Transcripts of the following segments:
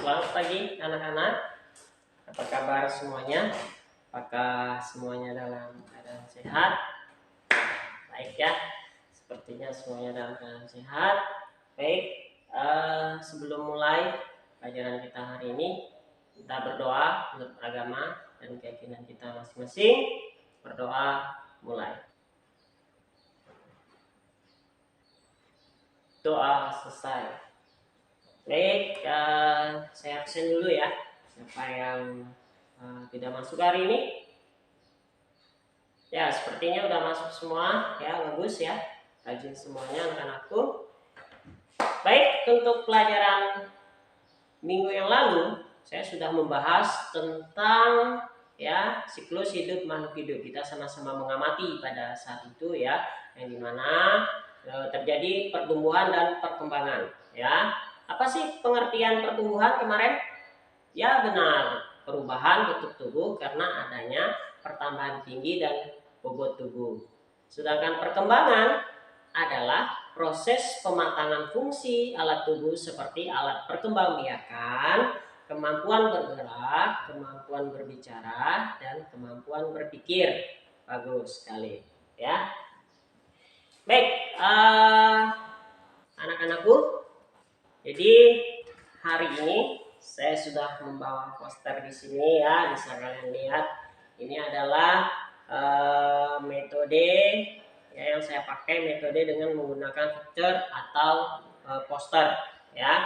Selamat pagi anak-anak. Apa kabar semuanya? Apakah semuanya dalam keadaan sehat? Baik ya. Sepertinya semuanya dalam keadaan sehat. Baik. Sebelum mulai pelajaran kita hari ini, kita berdoa menurut agama dan keyakinan kita masing-masing. Berdoa mulai. Doa selesai. Baik, saya absen dulu ya. Siapa yang tidak masuk hari ini? Ya, sepertinya udah masuk semua ya, bagus ya. Rajin semuanya anak-anakku. Baik, untuk pelajaran minggu yang lalu saya sudah membahas tentang ya siklus hidup makhluk hidup. Kita sama-sama mengamati pada saat itu ya, yang dimana terjadi pertumbuhan dan perkembangan ya. Apa sih pengertian pertumbuhan kemarin? Ya benar, perubahan bentuk tubuh karena adanya pertambahan tinggi dan bobot tubuh. Sedangkan perkembangan adalah proses pematangan fungsi alat tubuh seperti alat perkembangbiakan, kemampuan bergerak, kemampuan berbicara, dan kemampuan berpikir. Bagus sekali ya. Baik, anak-anakku. Jadi hari ini saya sudah membawa poster di sini ya, bisa kalian lihat. Ini adalah metode ya, yang saya pakai metode dengan menggunakan picture atau poster ya.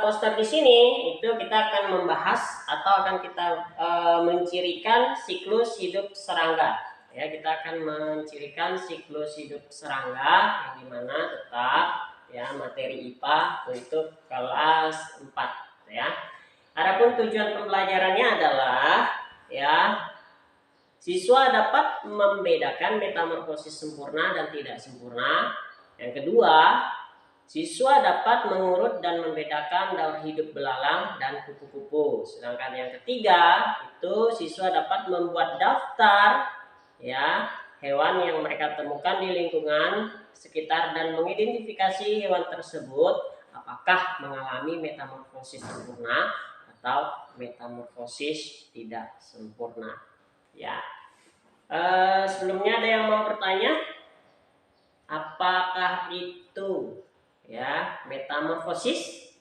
Poster di sini itu kita akan membahas atau akan kita mencirikan siklus hidup serangga. Ya, kita akan mencirikan siklus hidup serangga yang dimana tetap ya materi IPA untuk kelas 4 ya. Adapun tujuan pembelajarannya adalah ya siswa dapat membedakan metamorfosis sempurna dan tidak sempurna. Yang kedua, siswa dapat mengurut dan membedakan daur hidup belalang dan kupu-kupu. Sedangkan yang ketiga, itu siswa dapat membuat daftar ya hewan yang mereka temukan di lingkungan sekitar dan mengidentifikasi hewan tersebut apakah mengalami metamorfosis sempurna atau metamorfosis tidak sempurna. Ya, sebelumnya ada yang mau bertanya? Apakah itu ya metamorfosis?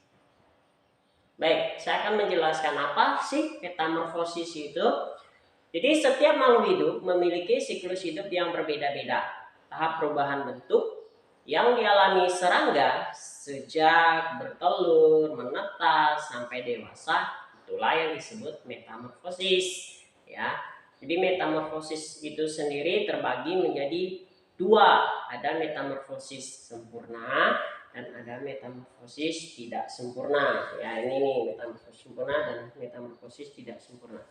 Baik, saya akan menjelaskan apa sih metamorfosis itu. Jadi setiap makhluk hidup memiliki siklus hidup yang berbeda-beda. Tahap perubahan bentuk yang dialami serangga sejak bertelur, menetas sampai dewasa, itulah yang disebut metamorfosis. Ya, jadi metamorfosis itu sendiri terbagi menjadi dua, ada metamorfosis sempurna dan ada metamorfosis tidak sempurna. Ya, ini nih metamorfosis sempurna dan metamorfosis tidak sempurna.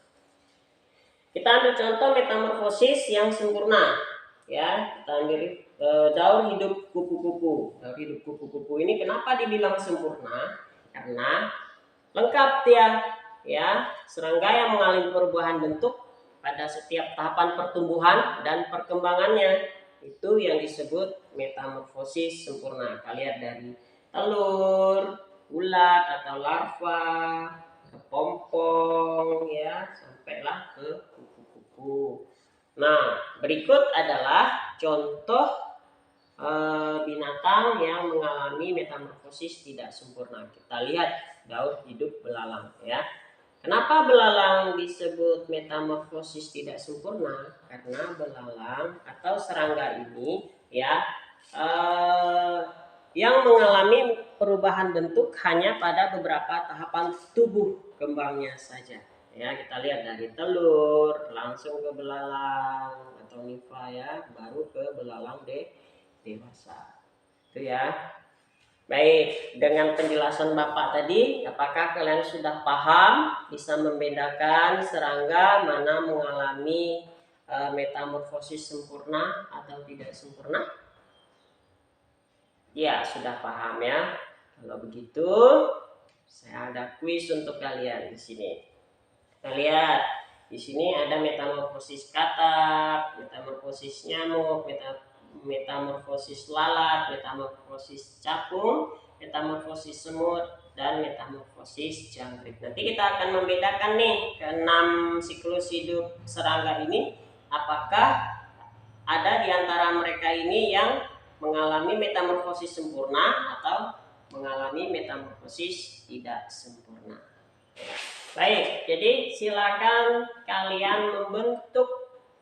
Kita ambil contoh metamorfosis yang sempurna. Ya, kita ambil daur hidup kupu-kupu. Daur hidup kupu-kupu ini kenapa dibilang sempurna? Karena lengkap dia, ya, serangga yang mengalami perubahan bentuk pada setiap tahapan pertumbuhan dan perkembangannya. Itu yang disebut metamorfosis sempurna. Kita lihat dari telur, ulat atau larva, kepompong ya, sampailah ke kupu-kupu. Nah, berikut adalah contoh binatang yang mengalami metamorfosis tidak sempurna. Kita lihat daur hidup belalang ya. Kenapa belalang disebut metamorfosis tidak sempurna? Karena belalang atau serangga ini ya yang mengalami perubahan bentuk hanya pada beberapa tahapan tubuh kembangnya saja. Ya, kita lihat dari telur langsung ke belalang atau nimfa ya, baru ke belalang dewasa. Itu ya. Baik, dengan penjelasan Bapak tadi, apakah kalian sudah paham bisa membedakan serangga mana mengalami metamorfosis sempurna atau tidak sempurna? Ya, sudah paham ya. Kalau begitu, saya ada kuis untuk kalian di sini. Kita lihat, di sini ada metamorfosis katak, metamorfosis nyamuk, metamorfosis lalat, metamorfosis capung, metamorfosis semut, dan metamorfosis jangkrik. Nanti kita akan membedakan nih ke-6 siklus hidup serangga ini, apakah ada di antara mereka ini yang mengalami metamorfosis sempurna atau mengalami metamorfosis tidak sempurna. Baik, jadi silakan kalian membentuk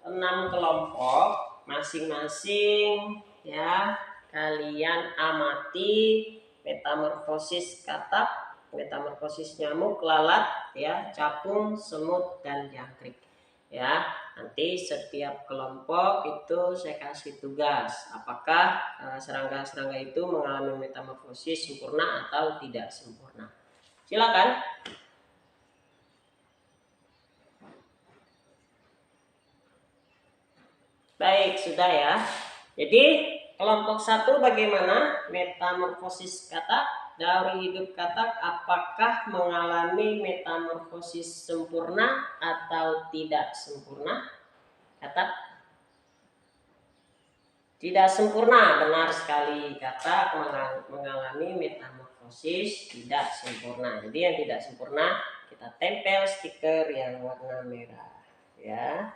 6 kelompok masing-masing ya. Kalian amati metamorfosis katak, metamorfosis nyamuk, lalat ya, capung, semut, dan jangkrik. Ya, nanti setiap kelompok itu saya kasih tugas apakah serangga-serangga itu mengalami metamorfosis sempurna atau tidak sempurna. Silakan. Baik, sudah ya. Jadi kelompok 1 bagaimana metamorfosis katak? Dari hidup katak apakah mengalami metamorfosis sempurna atau tidak sempurna? Katak tidak sempurna, benar sekali. Katak mengalami metamorfosis tidak sempurna. Jadi yang tidak sempurna kita tempel stiker yang warna merah ya.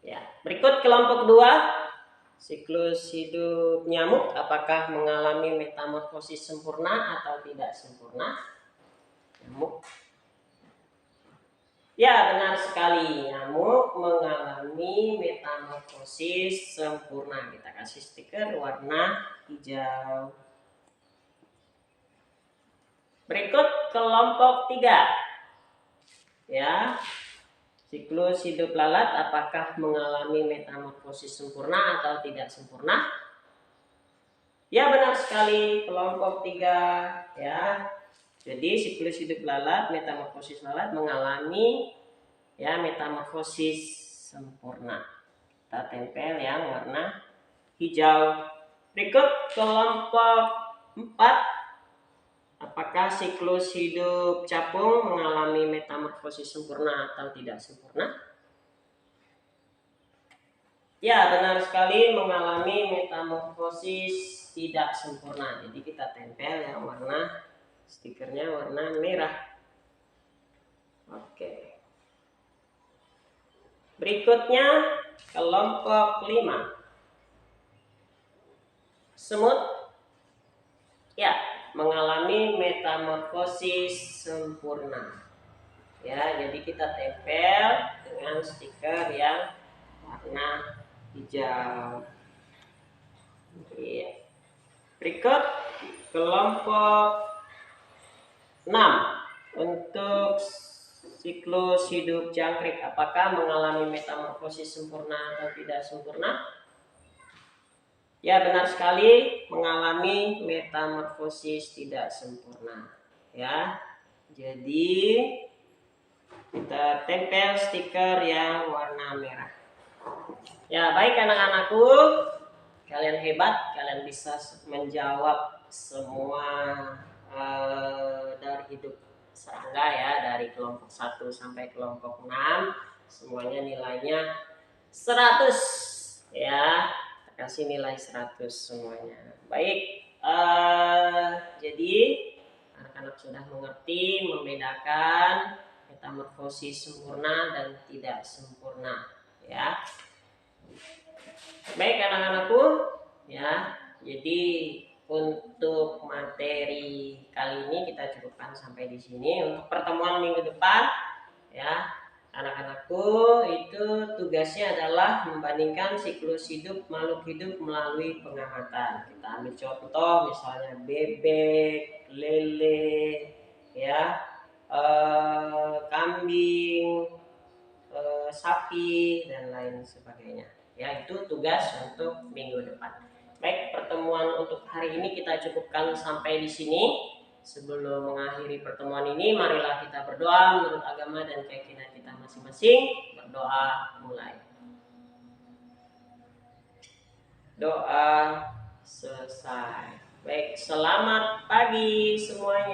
Ya, berikut kelompok 2. Siklus hidup nyamuk apakah mengalami metamorfosis sempurna atau tidak sempurna? Nyamuk. Ya, benar sekali. Nyamuk mengalami metamorfosis sempurna. Kita kasih stiker warna hijau. Berikut kelompok 3. Ya. Siklus hidup lalat apakah mengalami metamorfosis sempurna atau tidak sempurna? Ya, benar sekali, kelompok 3 ya. Jadi siklus hidup lalat, metamorfosis lalat mengalami ya metamorfosis sempurna. Kita tempel yang warna hijau. Berikut kelompok 4. Apakah siklus hidup capung mengalami metamorfosis sempurna atau tidak sempurna? Ya, benar sekali, mengalami metamorfosis tidak sempurna. Jadi kita tempel yang warna stikernya warna merah. Oke. Berikutnya kelompok 5. Semut. Ya, mengalami metamorfosis sempurna. Ya, jadi kita tempel dengan stiker yang warna hijau. Ya. Berikut kelompok 6. Untuk siklus hidup jangkrik apakah mengalami metamorfosis sempurna atau tidak sempurna? Ya, benar sekali, mengalami metamorfosis tidak sempurna ya. Jadi kita tempel stiker yang warna merah. Ya, baik anak-anakku, kalian hebat, kalian bisa menjawab semua dari hidup serangga ya, dari kelompok 1 sampai kelompok 6. Semuanya nilainya 100 ya. Kasih nilai 100 semuanya. Baik, jadi anak-anak sudah mengerti membedakan metamorfosis sempurna dan tidak sempurna ya. Baik anak-anakku ya. Jadi untuk materi kali ini kita cukupkan sampai di sini. Untuk pertemuan minggu depan ya, anak-anakku itu tugasnya adalah membandingkan siklus hidup makhluk hidup melalui pengamatan. Kita ambil contoh misalnya bebek, lele, ya, kambing, sapi dan lain sebagainya. Ya, itu tugas untuk minggu depan. Baik, pertemuan untuk hari ini kita cukupkan sampai di sini. Sebelum mengakhiri pertemuan ini, marilah kita berdoa menurut agama dan keyakinan kita masing-masing. Berdoa mulai. Doa selesai. Baik, selamat pagi semuanya.